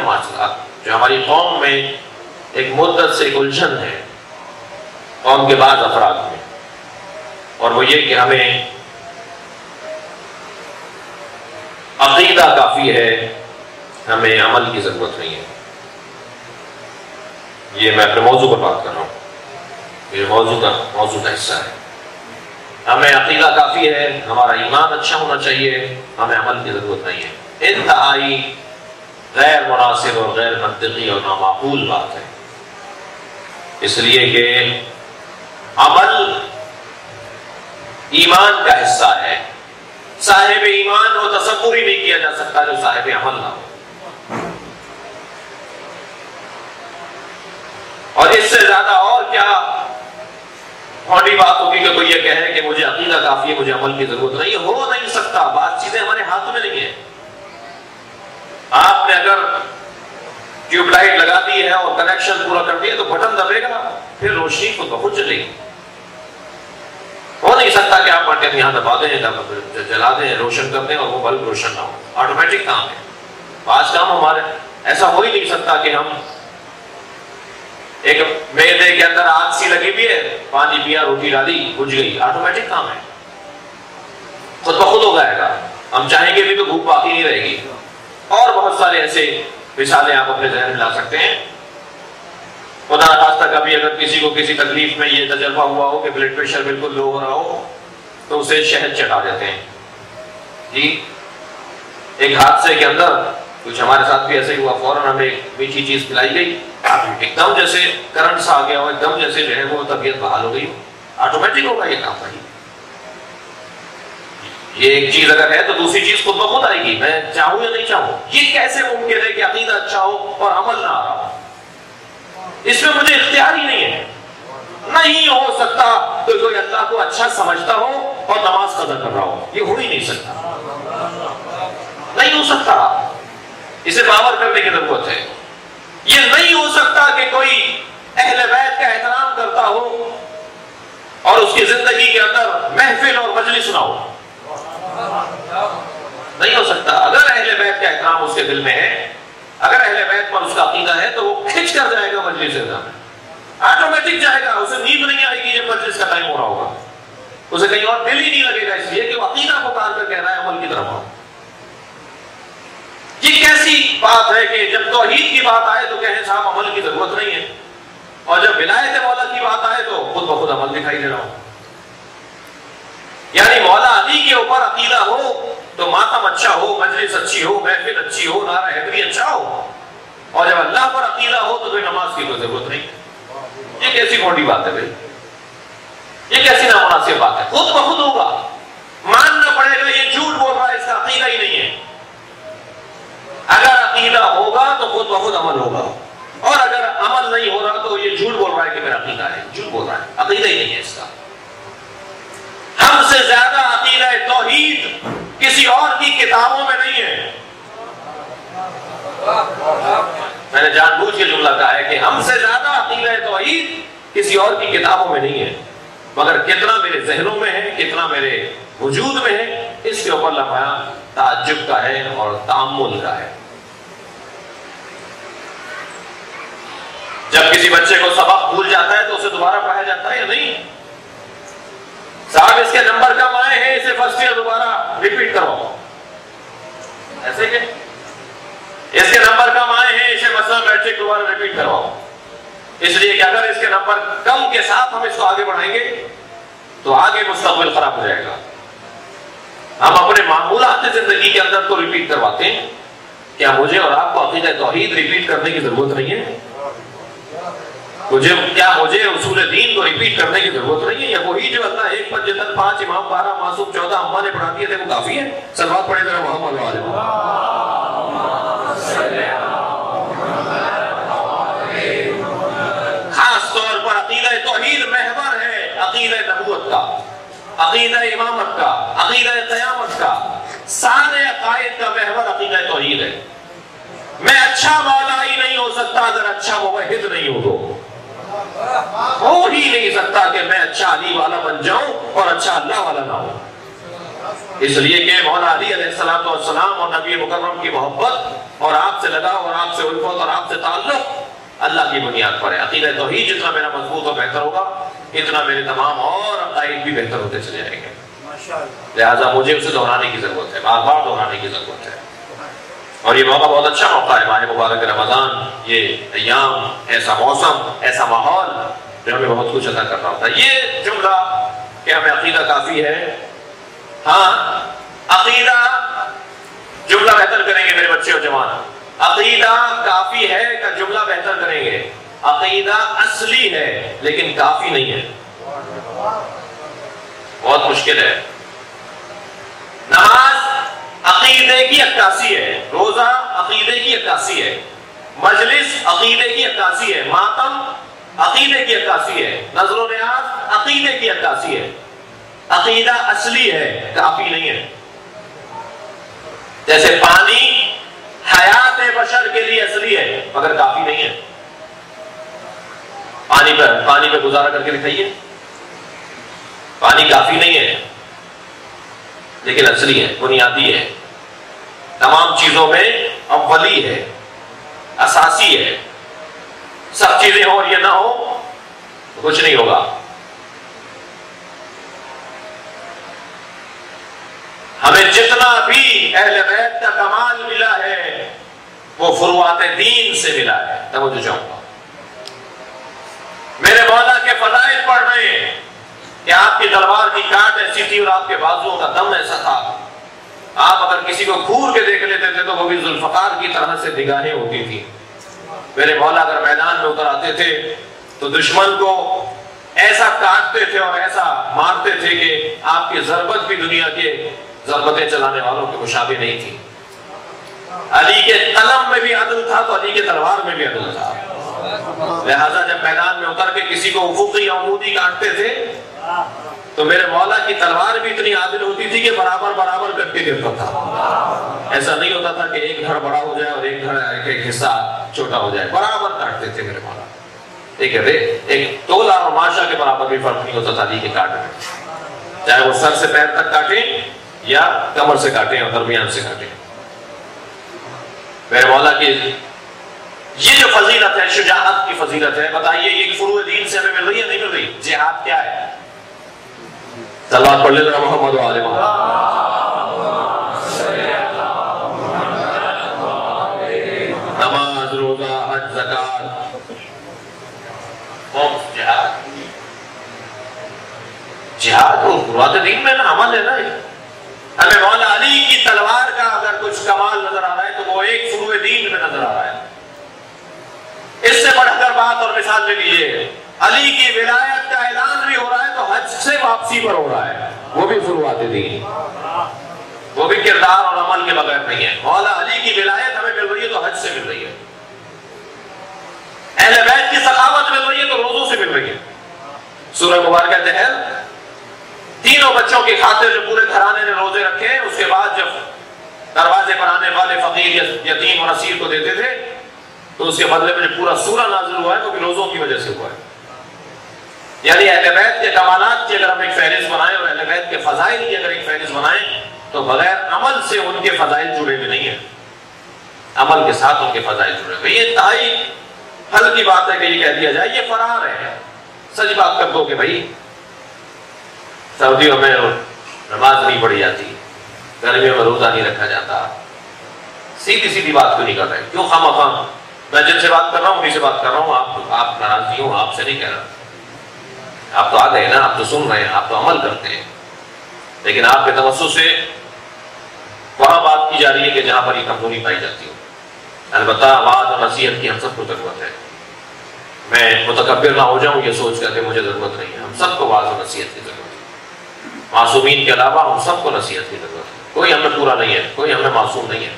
مسئلہ جو ہماری قوم میں ایک مدت سے ایک الجھن ہے قوم کے بعض افراد میں، اور وہ یہ کہ ہمیں عقیدہ کافی ہے، ہمیں عمل کی ضرورت نہیں ہے۔ یہ میں اپنے موضوع پر بات کر رہا ہوں، یہ موضوع کا حصہ ہے۔ ہمیں عقیدہ کافی ہے، ہمارا ایمان اچھا ہونا چاہیے، ہمیں عمل کی ضرورت نہیں ہے۔ انتہائی غیر مناسب اور غیر منطقی اور نامعقول بات ہے، اس لیے کہ عمل ایمان کا حصہ ہے۔ صاحب ایمان وہ تصور ہی نہیں کیا جا سکتا جو صاحب عمل نہ ہو، اور اس سے زیادہ اور کیا بڑی بات ہوگی کہ کوئی یہ کہے کہ مجھے عقیدہ کافی ہے، مجھے عمل کی ضرورت نہیں ہے۔ ہو نہیں سکتا، بات چیزیں ہمارے ہاتھ میں نہیں ہیں۔ آپ نے اگر ٹیوب لائٹ لگا دی ہے اور کنیکشن پورا کر دیا تو بٹن دبے گا، پھر روشنی خود بخود چلے گی۔ ہو نہیں سکتا کہ آپ بٹن یہاں دبا دیں، جلا دیں، روشن کر دیں اور وہ بلب روشن نہ ہو۔ آٹومیٹک کام ہے۔ آج کام ہمارے ایسا ہو ہی نہیں سکتا کہ ہم ایک میدے کے اندر آگ سی لگی ہوئی ہے، پانی پیا، روٹی ڈالی، بجھ گئی۔ آٹومیٹک کام ہے، خود بخود ہو جائے گا۔ ہم چاہیں گے بھی تو بھوک باقی نہیں رہے گی۔ اور بہت سارے ایسے مثالیں آپ اپنے ذہن میں لا سکتے ہیں۔ خدا نخواستہ کبھی اگر کسی کو کسی تکلیف میں یہ تجربہ ہوا ہو کہ بلڈ پریشر بالکل لو ہو رہا ہو تو اسے شہد چٹا دیتے ہیں۔ جی ایک حادثے کے اندر کچھ ہمارے ساتھ بھی ایسے ہی ہوا، فوراً ہمیں ایک میٹھی چیز کھلائی گئی، ایک دم جیسے کرنٹ سا آ گیا ہو، ایک دم جیسے جو ہے وہ طبیعت بحال ہو گئی ہو۔ آٹومیٹک ہوگا یہ کام بھائی۔ یہ ایک چیز اگر ہے تو دوسری چیز خود بخود آئے گی، میں چاہوں یا نہیں چاہوں۔ یہ کیسے ممکن ہے کہ عقیدہ اچھا ہو اور عمل نہ آ رہا ہو؟ اس میں مجھے اختیار ہی نہیں ہے۔ نہیں ہو سکتا کہ کوئی اللہ کو اچھا سمجھتا ہو اور نماز قضا کر رہا ہو، یہ ہو ہی نہیں سکتا، نہیں ہو سکتا۔ اسے باور کرنے کی ضرورت ہے۔ یہ نہیں ہو سکتا کہ کوئی اہل بیت کا احترام کرتا ہو اور اس کی زندگی کے اندر محفل اور مجلس نہ ہو، نہیں ہو سکتا۔ اگر اہل بیت کا احترام اس کے دل میں ہے، اگر اہل بیت پر اس کا عقیدہ ہے تو وہ کھنچ کر جائے گا مجلس میں، آٹومیٹک جائے گا۔ اسے نیند نہیں آئے گی جب مجلس کا ٹائم ہو رہا ہوگا، اسے کہیں اور دل ہی نہیں لگے گا، اس لیے کہ وہ عقیدہ پکار کر کہہ رہا ہے عمل کی طرف آؤ۔ یہ کیسی بات ہے کہ جب توحید کی بات آئے تو کہیں صاحب عمل کی ضرورت نہیں ہے، اور جب ولایت مولا کی بات آئے تو خود بخود عمل دکھائی دے رہا ہوں۔ یعنی مولا علی کے اوپر عقیدہ ہو تو ماتم اچھا ہو، مجلس اچھی ہو، محفل اچھی ہو، نعرہ حیدری اچھا ہو، اور جب اللہ پر عقیدہ ہو تو کوئی نماز کی کوئی ضرورت نہیں۔ یہ کیسی موٹی بات ہے بھائی، یہ کیسی نامناسب بات ہے؟ خود بخود ہوگا، ماننا پڑے گا یہ جھوٹ بول رہا ہے، اس کا عقیدہ ہی نہیں ہے۔ اگر عقیدہ ہوگا تو خود بخود عمل ہوگا، اور اگر عمل نہیں ہو رہا تو یہ جھوٹ بول رہا ہے کہ میرا عقیدہ ہے، جھوٹ بول رہا ہے، عقیدہ ہی نہیں ہے اس کا۔ ہم سے زیادہ عقیدہ توحید کسی اور کی کتابوں میں نہیں ہے۔ میں نے جان بوجھ کے جملہ کہا ہے کہ ہم سے زیادہ عقیدہ توحید کسی اور کی کتابوں میں نہیں ہے، مگر کتنا میرے ذہنوں میں ہے، کتنا میرے وجود میں ہے، اس کے اوپر لمحہ تعجب کا ہے اور تأمل کا ہے۔ جب کسی بچے کو سبق بھول جاتا ہے تو اسے دوبارہ پڑھایا جاتا ہے یا نہیں؟ صاحب اس کے نمبر کم آئے ہیں، اسے فرسٹ ایئر دوبارہ ریپیٹ کرواؤ، ایسے کہ اس کے نمبر کم آئے ہیں، اسے مثلا میٹرک دوبارہ ریپیٹ کرواؤ، اس لیے کہ اگر اس کے نمبر کم کے ساتھ ہم اس کو آگے بڑھائیں گے تو آگے مستقبل خراب ہو جائے گا۔ ہم اپنے معمولات زندگی کے اندر تو ریپیٹ کرواتے ہیں، کیا مجھے اور آپ کو عقیدہ توحید ریپیٹ کرنے کی ضرورت نہیں ہے؟ کیا مجھے اصول دین کو ریپیٹ کرنے کی ضرورت نہیں ہے؟ یا وہی جو اللہ 1 پنجتن 5 امام 12 معصوم 14 اماں نے پڑھا دیے تھے وہ کافی ہے؟ صلوات پڑھے ذرا محمد وعلى خاص طور پر عقیدہ توحید محور ہے عقیدہ نبوت کا، عقیدہ امامت کا، عقیدہ قیامت کا، سارے عقائد کا محور عقیدہ توحید ہے۔ میں اچھا مولا ہی نہیں ہو سکتا اگر اچھا موحد نہیں ہو تو، ہو ہی نہیں سکتا کہ میں اچھا علی والا بن جاؤں اور اچھا اللہ والا نہ ہو۔ اس لیے کہ مولا علی علیہ السلام اور نبی مکرم کی محبت اور آپ سے لگاؤ اور آپ سے الفت اور آپ سے تعلق اللہ کی بنیاد پر ہے۔ عقیدہ توحید جتنا میرا مضبوط اور بہتر ہوگا اتنا میرے تمام اور عقائد بھی بہتر ہوتے چلے جائیں گے۔ لہٰذا مجھے اسے دہرانے کی ضرورت ہے، بار بار دہرانے کی ضرورت ہے۔ اور یہ موقع بہت اچھا موقع ہے، ماہ مبارک رمضان، یہ ایام، ایسا موسم، ایسا ماحول جو ہمیں بہت کچھ عطا کر رہا ہوتا ہے۔ یہ جملہ کہ ہمیں عقیدہ کافی ہے، ہاں عقیدہ جملہ بہتر کریں گے میرے بچے اور جوان، عقیدہ کافی ہے کا جملہ بہتر کریں گے۔ عقیدہ اصلی ہے لیکن کافی نہیں ہے، بہت مشکل ہے۔ نماز عقیدے کی عکاسی ہے، روزہ عقیدے کی عکاسی ہے، مجلس عقیدے کی عکاسی ہے، ماتم عقیدے کی عکاسی ہے، نظر و نیاز عقیدے کی عکاسی ہے۔ عقیدہ اصلی ہے، کافی نہیں ہے۔ جیسے پانی حیات بشر کے لیے اصلی ہے مگر کافی نہیں ہے۔ پانی پہ گزارا کر کے دکھائیے، پانی کافی نہیں ہے لیکن اصلی ہے، بنیادی ہے، تمام چیزوں میں اولی ہے، اساسی ہے۔ سب چیزیں ہوں اور یہ نہ ہو تو کچھ نہیں ہوگا۔ ہمیں جتنا بھی اہل بیت کا کمال ملا ہے وہ فروعات دین سے ملا ہے۔ توجہ چاہوں گا، میرے مولا کے فضائل پڑھ رہے ہیں کہ آپ کی تلوار کی کاٹ ایسی تھی اور آپ کے بازوؤں کا دم ایسا تھا، آپ اگر کسی کو گھور کے دیکھ لیتے تھے تو وہ بھی ذوالفقار کی طرح سے نگاہیں ہوتی تھی۔ میرے مولا اگر میدان میں اتر آتے تھے تو دشمن کو ایسا کاٹتے تھے اور ایسا مارتے تھے کہ آپ کی ضربت بھی دنیا کے ضربتیں چلانے والوں کے مشابہ نہیں تھی۔ علی کے قلم میں بھی عدل تھا تو علی کے تلوار میں بھی عدل تھا۔ لہذا جب میدان میں اتر کے کسی کو افقی یا عمودی کاٹتے تھے تو میرے مولا کی تلوار بھی اتنی عادل ہوتی تھی کہ برابر برابر کر کے گرتا تھا۔ ایسا نہیں ہوتا تھا کہ ایک دھڑ بڑا ہو جائے اور ایک حصہ چھوٹا ہو جائے، برابر کاٹتے تھے میرے مولا۔ ایک تولہ اور ماشا کے برابر بھی فرق نہیں ہوتا تھا علی کے کاٹ میں، چاہے وہ سر سے پیر تک کاٹیں یا کمر سے کاٹیں اور درمیان سے کاٹیں۔ میرے مولا کی یہ جو فضیلت ہے، شجاعت کی فضیلت ہے، بتائیے یہ فروع دین سے ہمیں مل رہی ہے نہیں مل رہی؟ جہاد کیا ہے؟ صلوات پڑھ لے ذرا محمد و آل محمد۔ نماز، روزہ، حج، زکات، جہاد۔ جہاد وہ فروعات دین میں نا عمل ہے نا۔ ہمیں مولا علی کی تلوار کا اگر کچھ کمال نظر آ رہا ہے تو وہ ایک فروع دین میں نظر آ رہا ہے۔ اس سے بڑھ کر بات اور مثال لے لیجیے، علی کی ولایت کا اعلان بھی ہو رہا ہے تو حج سے واپسی پر ہو رہا ہے، وہ بھی فروعات دین، وہ بھی کردار اور عمل کے بغیر نہیں ہے۔ مولا علی کی ولایت ہمیں مل رہی ہے تو حج سے مل رہی ہے، اہل بیت کی سخاوت مل رہی ہے تو روزوں سے مل رہی ہے۔ سورہ مبارکہ دہل، تینوں بچوں کی خاطر جو پورے گھرانے نے روزے رکھے، اس کے بعد جب دروازے پر آنے والے فقیر یتیم اور اسیر کو دیتے تھے تو اس کے بدلے میں جو پورا سورہ نازل ہوا ہے وہ بھی روزوں کی وجہ سے ہوا ہے۔ یعنی اہل بیت کے کمالات کی اگر ہم ایک فہرست بنائیں اور اہل بیت کے فضائل کی اگر ایک فہرست بنائیں تو بغیر عمل سے ان کے فضائل جڑے ہوئے نہیں ہیں، عمل کے ساتھ ان کے فضائل جڑے ہوئے۔ یہ انتہائی حل کی بات ہے کہ یہ کہہ دیا جائے یہ فرار ہے، سچ بات کر دو کہ بھائی سعودیوں میں نماز نہیں پڑھی جاتی، گرمیوں میں روزہ نہیں رکھا جاتا، سیدھی سیدھی بات کیوں نہیں کر رہے؟ کیوں خواہ مخواہ؟ میں جن سے بات کر رہا ہوں انہیں سے بات کر رہا ہوں، آپ ناراض نہیں ہوں، آپ سے نہیں کہہ رہا، آپ تو آ گئے نا، آپ تو سن رہے ہیں، آپ تو عمل کرتے ہیں، لیکن آپ کے توسط سے وہاں بات کی جا رہی ہے کہ جہاں پر یہ کمزوری پائی جاتی ہو۔ البتہ آواز اور نصیحت کی ہم سب کو ضرورت ہے، میں متکبر نہ ہو جاؤں یہ سوچ کر کہ مجھے ضرورت نہیں ہے، ہم سب کو آواز اور نصیحت کی ضرورت ہے، معصومین کے علاوہ ہم سب کو نصیحت کی ضرورت ہے، کوئی ہم میں پورا نہیں ہے، کوئی ہم میں معصوم نہیں ہے۔